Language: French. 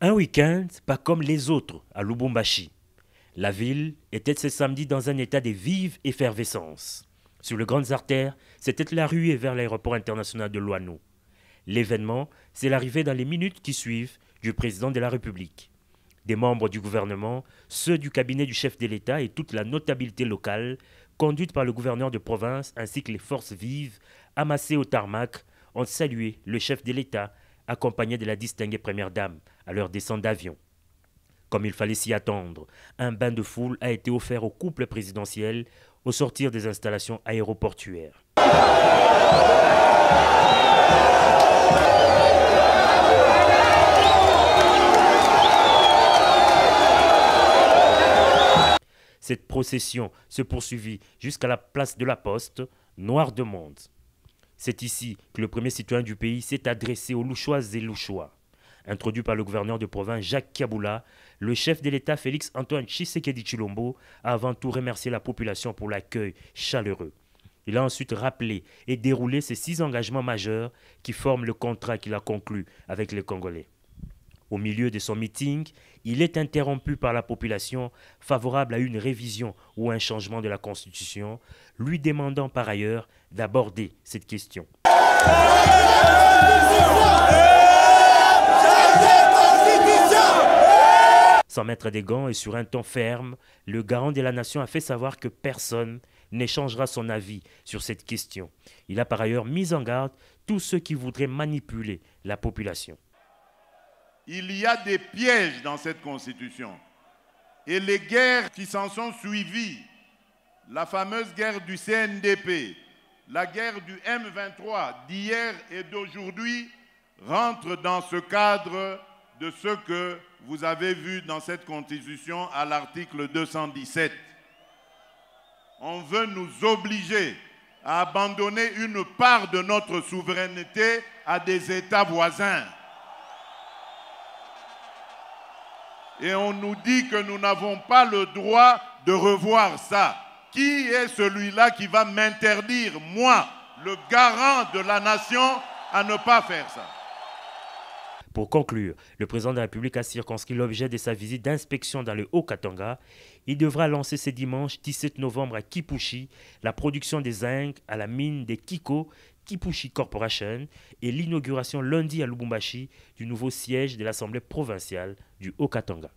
Un week-end pas comme les autres à Lubumbashi. La ville était ce samedi dans un état de vive effervescence. Sur les grandes artères, c'était la ruée vers l'aéroport international de Luano. L'événement, c'est l'arrivée dans les minutes qui suivent du président de la République. Des membres du gouvernement, ceux du cabinet du chef de l'État et toute la notabilité locale, conduite par le gouverneur de province ainsi que les forces vives, amassées au tarmac, ont salué le chef de l'État, accompagné de la distinguée première dame, à leur descente d'avion. Comme il fallait s'y attendre, un bain de foule a été offert au couple présidentiel au sortir des installations aéroportuaires. Cette procession se poursuivit jusqu'à la place de la Poste, noire de monde. C'est ici que le premier citoyen du pays s'est adressé aux Louchoises et Louchois. Introduit par le gouverneur de province Jacques Kaboula, le chef de l'État Félix-Antoine Tshisekedi Tshilombo a avant tout remercié la population pour l'accueil chaleureux. Il a ensuite rappelé et déroulé ces 6 engagements majeurs qui forment le contrat qu'il a conclu avec les Congolais. Au milieu de son meeting, il est interrompu par la population favorable à une révision ou un changement de la Constitution, lui demandant par ailleurs d'aborder cette question. Sans mettre des gants et sur un ton ferme, le garant de la nation a fait savoir que personne n'échangera son avis sur cette question. Il a par ailleurs mis en garde tous ceux qui voudraient manipuler la population. Il y a des pièges dans cette constitution. Et les guerres qui s'en sont suivies, la fameuse guerre du CNDP, la guerre du M23 d'hier et d'aujourd'hui, rentrent dans ce cadre de ce que vous avez vu dans cette constitution à l'article 217. On veut nous obliger à abandonner une part de notre souveraineté à des États voisins. Et on nous dit que nous n'avons pas le droit de revoir ça. Qui est celui-là qui va m'interdire, moi, le garant de la nation, à ne pas faire ça? Pour conclure, le président de la République a circonscrit l'objet de sa visite d'inspection dans le Haut-Katanga. Il devra lancer ce dimanche 17 novembre à Kipushi la production des zinc à la mine de Kiko, Kipushi Corporation, et l'inauguration lundi à Lubumbashi du nouveau siège de l'Assemblée provinciale du Haut-Katanga.